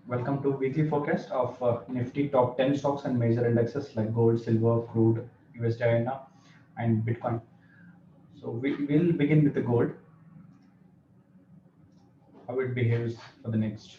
Welcome to weekly forecast of Nifty top 10 stocks and major indexes like gold, silver, crude, USD INR, and Bitcoin. So we will begin with the gold, how it behaves for the next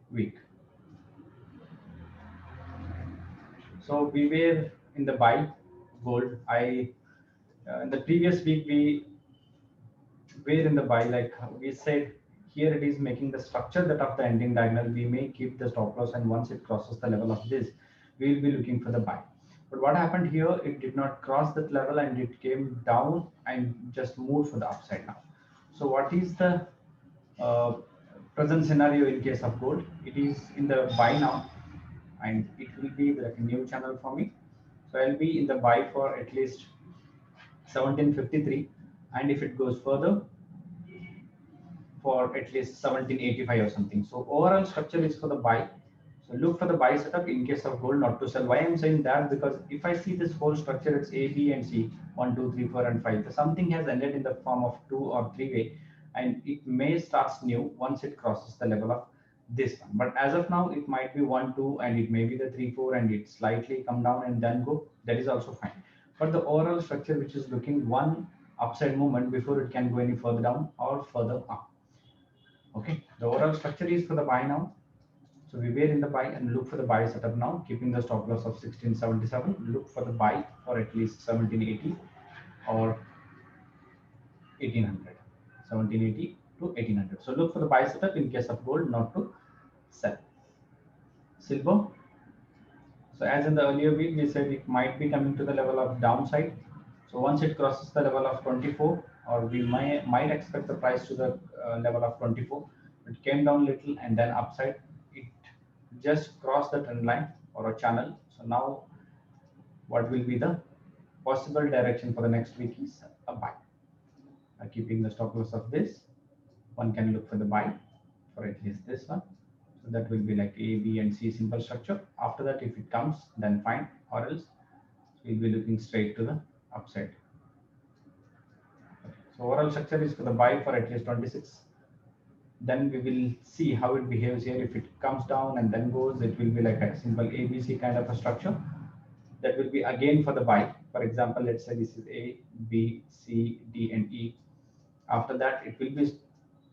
week. So we were in the buy gold. I In the previous week we were in the buy, like we said. Here it is making the structure that of the ending diagonal. We may keep the stop loss, and once it crosses the level of this, we will be looking for the buy. But what happened here, it did not cross that level and it came down and just moved for the upside now. So what is the uh, present scenario in case of gold? It is in the buy now, and it will be like a new channel for me. So I'll be in the buy for at least 1753, and if it goes further, for at least 1785 or something. So overall structure is for the buy. So look for the buy setup in case of gold, not to sell. Why I'm saying that? Because if I see this whole structure, it's A, B, and C, 1, 2, 3, 4, and 5. So something has ended in the form of 2 or 3 way, and it may start new once it crosses the level of this one. But as of now, it might be 1, 2, and it may be the 3, 4, and it slightly come down and then go. That is also fine. But the overall structure, which is looking one upside movement before it can go any further down or further up. Okay, the overall structure is for the buy now. So we were in the buy and look for the buy setup now, keeping the stop loss of 1677. Look for the buy for at least 1780 or 1800. 1780 to 1800. So look for the buy setup in case of gold, not to sell. Silver. So as in the earlier week, we said it might be coming to the level of downside. So once it crosses the level of 24, or we might expect the price to the level of 24. It came down little and then upside. It just crossed the trend line or a channel. So now what will be the possible direction for the next week is a buy. Keeping the stop loss of this, one can look for the buy for at least this one. So that will be like A, B, and C simple structure. After that, if it comes, then fine, or else we'll be looking straight to the upside. So overall structure is for the buy for at least 26. Then we will see how it behaves here. If it comes down and then goes, it will be like a simple ABC kind of a structure. That will be again for the buy. For example, let's say this is A, B, C, D, and E. After that, it will be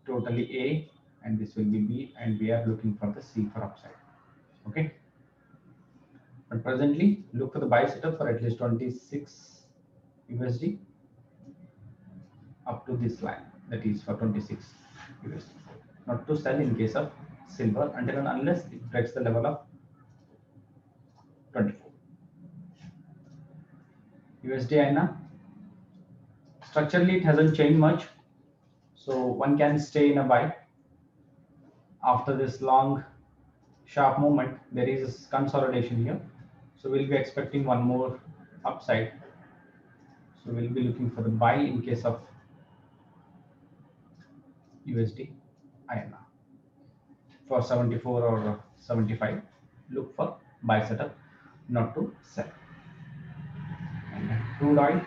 totally A, and this will be B, and we are looking for the C for upside. Okay. But presently, look for the buy setup for at least 26 USD up to this line, that is for 26 USD. Not to sell in case of silver until and unless it breaks the level of 24. USD INR. Structurally, it hasn't changed much. So one can stay in a buy. After this long, sharp movement, there is consolidation here. So we'll be expecting one more upside. So we'll be looking for the buy in case of USD INR. For 74 or 75, look for buy setup, not to sell. And crude oil.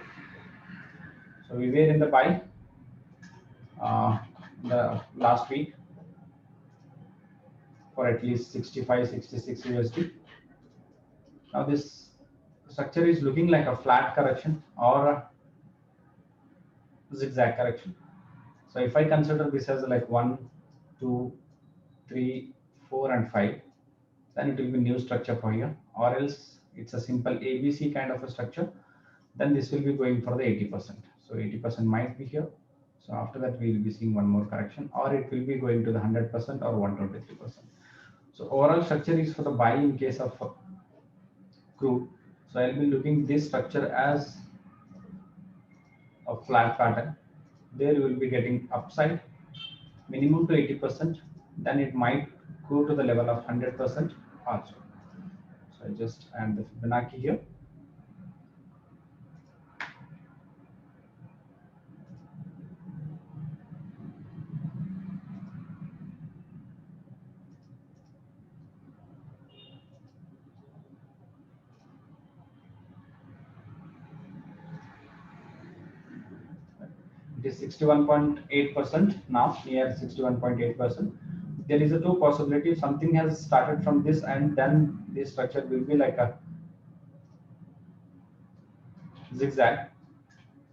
So we were in the buy the last week for at least 65, 66 USD. Now this structure is looking like a flat correction or a zigzag correction. So if I consider this as like 1, 2, 3, 4, and 5, then it will be new structure for here, or else it's a simple ABC kind of a structure. Then this will be going for the 80%. So 80% might be here. So after that, we will be seeing one more correction, or it will be going to the 100% or 123%. So overall structure is for the buy in case of crude. So I'll be looking this structure as a flat pattern. There you will be getting upside minimum to 80%. Then it might go to the level of 100% also. So I just add the Fibonacci here. It is 61.8% now, near 61.8%. there is a two possibility. Something has started from this and then this structure will be like a zigzag.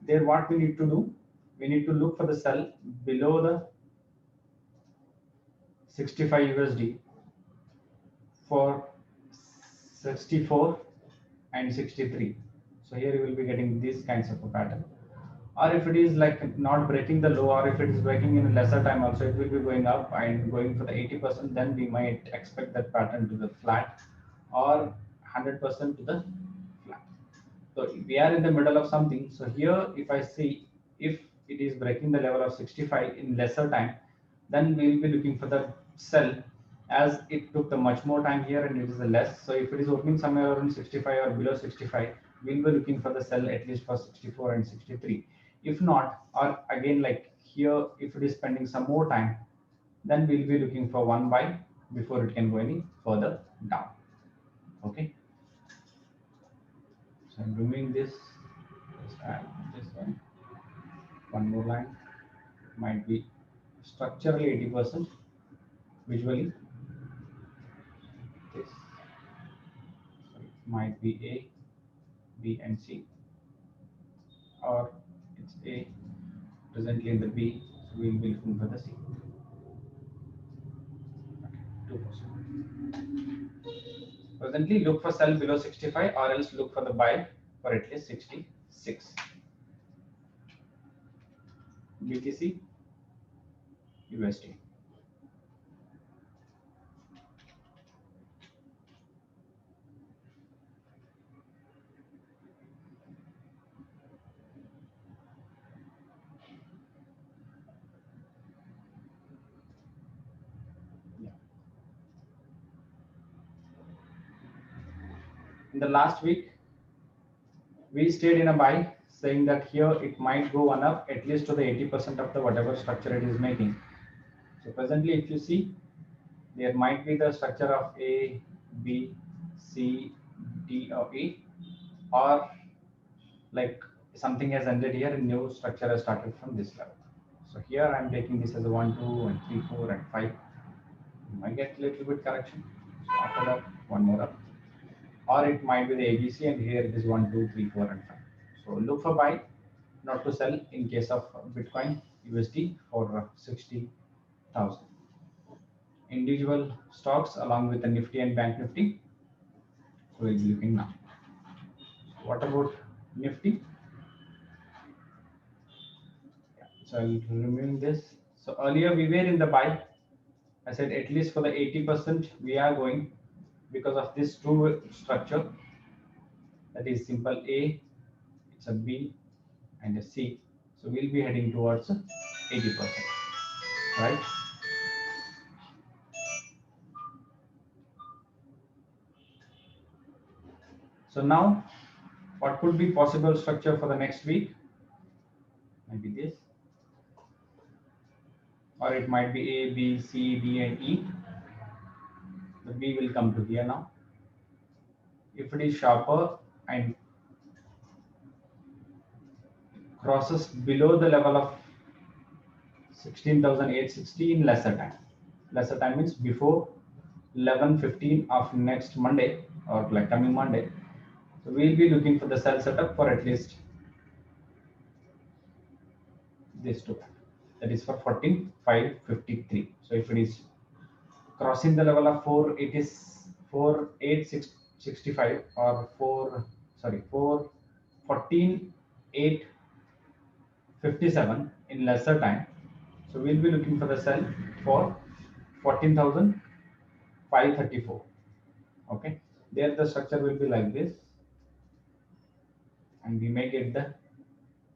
There what we need to do, we need to look for the sell below the 65 USD for 64 and 63. So here you will be getting these kinds of a pattern. Or if it is like not breaking the low, or if it is breaking in a lesser time also, it will be going up and going for the 80%, then we might expect that pattern to the flat or 100% to the flat. So we are in the middle of something. So here, if I see if it is breaking the level of 65 in lesser time, then we will be looking for the sell, as it took the much more time here and it is the less. So if it is opening somewhere around 65 or below 65, we'll be looking for the sell at least for 64 and 63. If not, or again like here, if it is spending some more time, then we'll be looking for one buy before it can go any further down. Okay. So I'm removing this. Just add this one. One more line. Might be structurally 80%. Visually, this. So it might be A, B, and C, or it's A presently in the B. So we'll be looking for the C. Okay, 2%. Presently, look for sell below 65, or else look for the buy for at least 66. BTC, USD. Yeah. In the last week, we stayed in a buy, saying that here it might go one up at least to the 80% of the whatever structure it is making. So presently, if you see, there might be the structure of A, B, C, D, or E, or like something has ended here and new structure has started from this level. So here I'm taking this as a 1, 2, and 3, 4, and 5. You might get a little bit correction. So after that, one more up. Or it might be the ABC, and here it is 1, 2, 3, 4, and 5. So look for buy, not to sell in case of Bitcoin USD for 60,000. Individual stocks along with the Nifty and Bank Nifty. So we'll be looking now. What about Nifty? Yeah, so I'll remove this. So earlier we were in the buy. I said at least for the 80% we are going because of this two structure. That is simple A, it's a B, and a C. So we'll be heading towards 80%, right? So now, what could be possible structure for the next week? Maybe this, or it might be A, B, C, D, and E. The B will come to here now. If it is sharper and crosses below the level of 16,860 in lesser time. Lesser time means before 11:15 of next Monday, or like coming Monday. So we'll be looking for the sell setup for at least this two. That is for 14,553. So if it is crossing the level of 4,865 or 14,857 in lesser time. So we'll be looking for the sell for 14,534. Okay, there the structure will be like this, and we may get the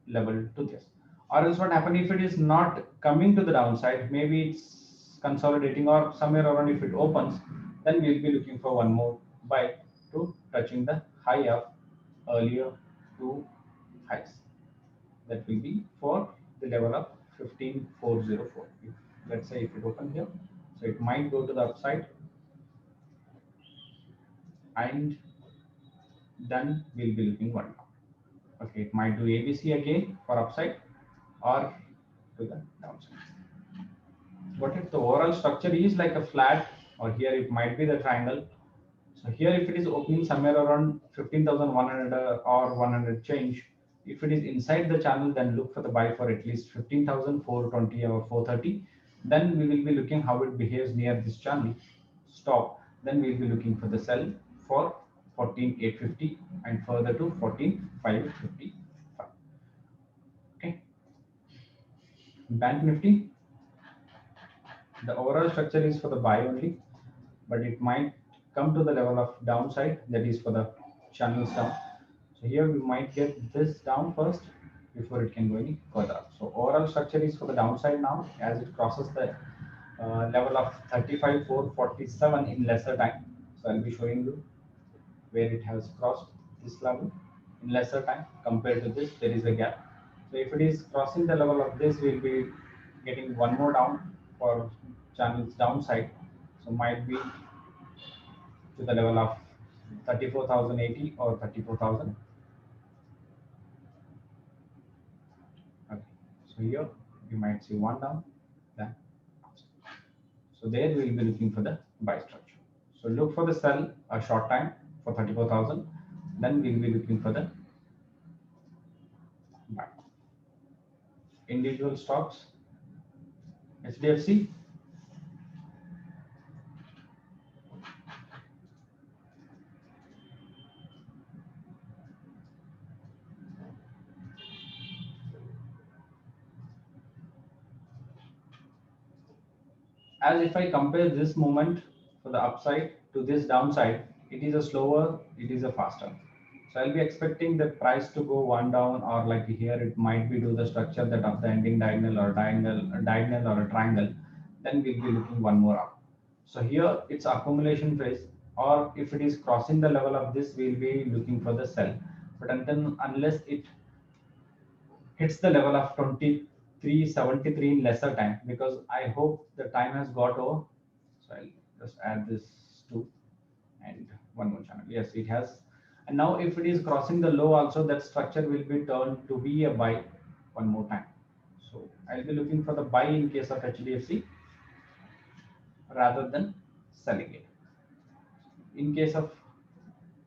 level to this. Or else what happen if it is not coming to the downside, maybe it's consolidating or somewhere around if it opens, then we'll be looking for one more buy to touching the high of earlier two highs. That will be for the level of 15,404. Let's say if it opens here, so it might go to the upside, and then we'll be looking one down. Okay, it might do ABC again for upside or to the downside. what if the overall structure is like a flat, or here it might be the triangle. So here if it is opening somewhere around 15,100 or 100 change, if it is inside the channel, then look for the buy for at least 15,420 or 430. Then we will be looking how it behaves near this channel stop. Then we'll be looking for the sell for 14,850 and further to 14,555. Okay. Bank Nifty, the overall structure is for the buy only, but it might come to the level of downside, that is for the channels down. So here we might get this down first before it can go any further up. So overall structure is for the downside now as it crosses the level of 35,447 in lesser time. So I'll be showing you where it has crossed this level in lesser time. Compared to this, there is a gap. So if it is crossing the level of this, we'll be getting one more down for channels downside. So might be to the level of 34,080 or 34,000. Okay. So here you might see one down, then so there we will be looking for the buy structure. So look for the sell a short time for 34,000. Then we will be looking for the buy. Individual stocks, HDFC. As if I compare this moment for the upside to this downside, it is a slower, it is a faster. So I'll be expecting the price to go one down, or like here it might be do the structure that of the ending diagonal or diagonal or a triangle. Then we'll be looking one more up. So here it's accumulation phase, or if it is crossing the level of this, we'll be looking for the sell. But unless it hits the level of 2373 in lesser time, because I hope the time has got over. So I'll just add this to and one more channel. Yes, it has. And now if it is crossing the low also, that structure will be turned to be a buy one more time. So I'll be looking for the buy in case of HDFC rather than selling it. In case of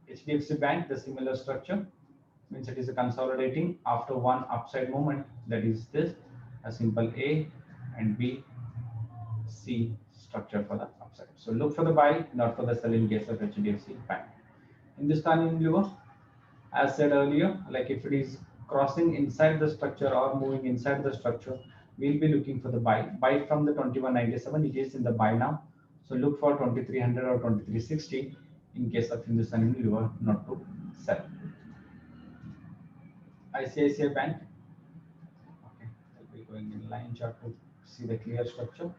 HDFC Bank, the similar structure means it is a consolidating after one upside movement, that is this a simple A and B C structure for the upside. So look for the buy, not for the sell in case of HDFC Bank. Hindustan Unilever, as said earlier, like if it is crossing inside the structure or moving inside the structure, we'll be looking for the buy from the 2197. It is in the buy now, so look for 2300 or 2360 in case of Hindustan Unilever, not to sell. ICICI Bank. Okay, I'll be going in line chart to see the clear structure.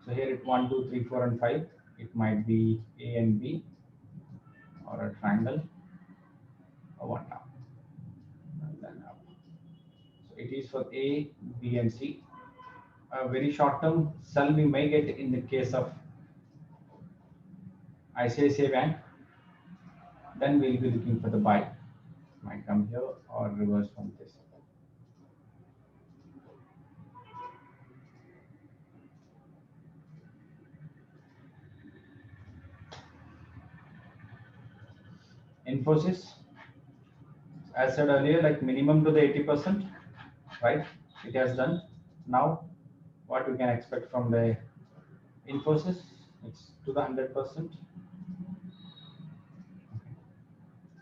So here it 1, 2, 3, 4, and 5. It might be A and B, or a triangle, or one down, and then up. So it is for A, B, and C. A very short term sell we may get in the case of ICICI Bank. Then we'll be looking for the buy. Might come here or reverse from this. Infosys, as said earlier, like minimum to the 80%, right? It has done. Now, what we can expect from the Infosys? It's to the 100%.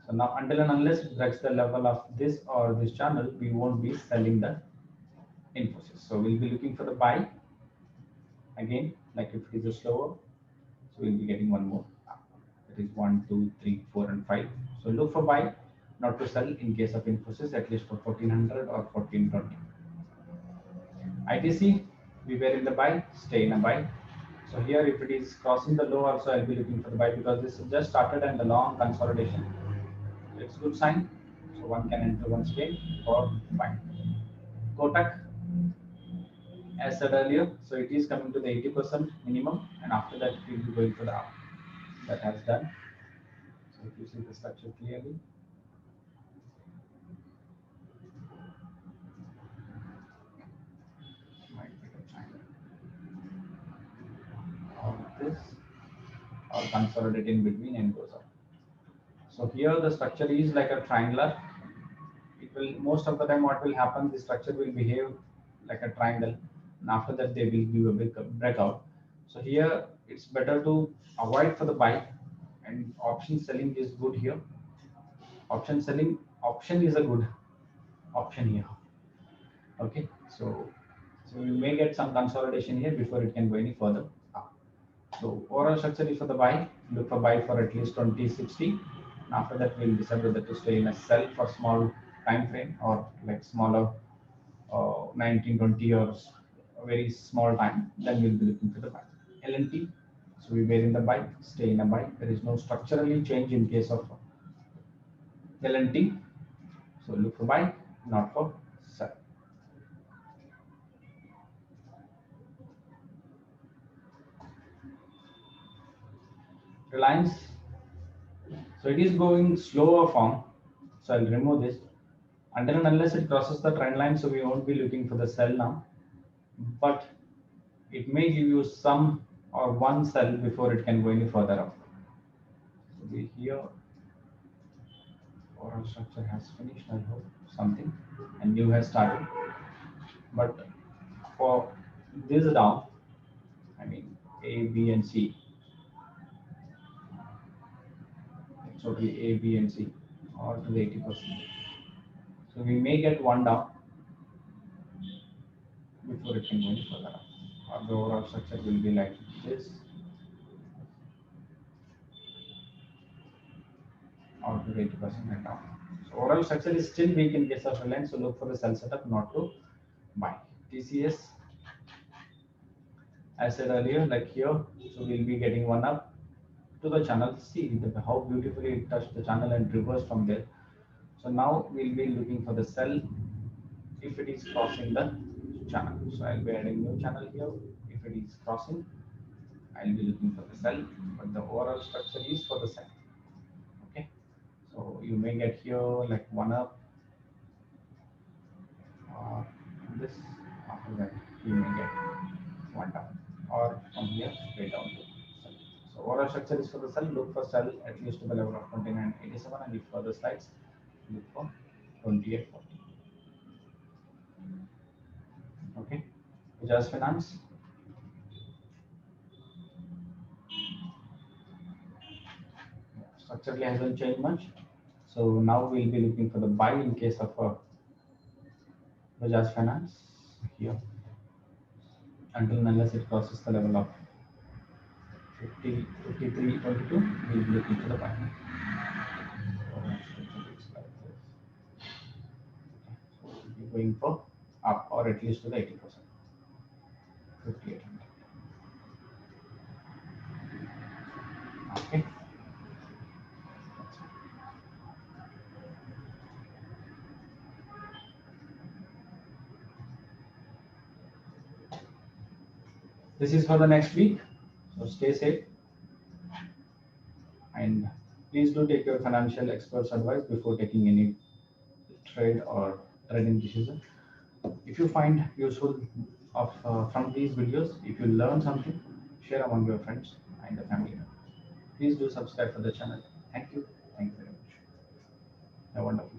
So now, until and unless it breaks the level of this or this channel, we won't be selling the Infosys. So we'll be looking for the buy. Again, like if it is a slower, so we'll be getting one more. That is 1, 2, 3, 4, and 5. So look for buy, not to sell in case of Infosys, at least for 1400 or 1420. ITC, we were in the buy, stay in a buy. So here, if it is crossing the low, also I'll be looking for the buy, because this just started and the long consolidation. It's good sign. So one can enter once again for buy. Kotak, as said earlier, so it is coming to the 80% minimum, and after that it will be going for the up. That has done. So if you see the structure clearly, might be the triangle. or consolidate in between and goes up. So here the structure is like a triangular. It will, most of the time what will happen, the structure will behave like a triangle, and after that they will give a big breakout. So here it's better to avoid for the buy, and option selling is good here. Option selling, option is a good option here. Okay, so we may get some consolidation here before it can go any further up. So overall structure is for the buy. Look for buy for at least 2060. And after that, we'll decide whether to stay in a sell for small time frame or like smaller 19, 20 or a very small time. Then we'll be looking for the buy. LNT. So we were in the buy, stay in a buy. There is no structurally change in case of LNT. So look for buy, not for sell. Reliance. So it is going slower form. So I'll remove this. Until and unless it crosses the trend line, so we won't be looking for the sell now. But it may give you some or one sell before it can go any further up. So we here, oral structure has finished, I hope, something, and new has started. But for this down, I mean A, B, and C. So be A, B, and C, all to the 80%. So we may get one down before it can go any further up. Or the overall structure will be like this, or to 80% and down. So overall structure is still weak in case of Reliance. So look for the sell setup, not to buy. TCS, I said earlier, like here, so we'll be getting one up to the channel. See how beautifully it touched the channel and reversed from there. So now we'll be looking for the sell if it is crossing the channel. So I'll be adding new channel here. If it is crossing, I'll be looking for the sell, but the overall structure is for the sell. Okay, so you may get here like one up, or this. After that, you may get one down, or from here straight down to sell. So overall structure is for the sell. Look for sell at least to the level of 29.87, and if further slides, look for 28.40. Okay, Bajaj Finance. Structurally hasn't changed much. So now we'll be looking for the buy in case of Bajaj Finance here, until unless it crosses the level of 50, 53.22, we'll be looking for the buy. So we'll be going for up, or at least to the 80%. 5800. Okay. This is for the next week. So stay safe, and please do take your financial experts' advice before taking any trade or trading decision. If you find useful from these videos, if you learn something, share among your friends and the family members. Please do subscribe for the channel. Thank you. Thank you very much. Have a wonderful day.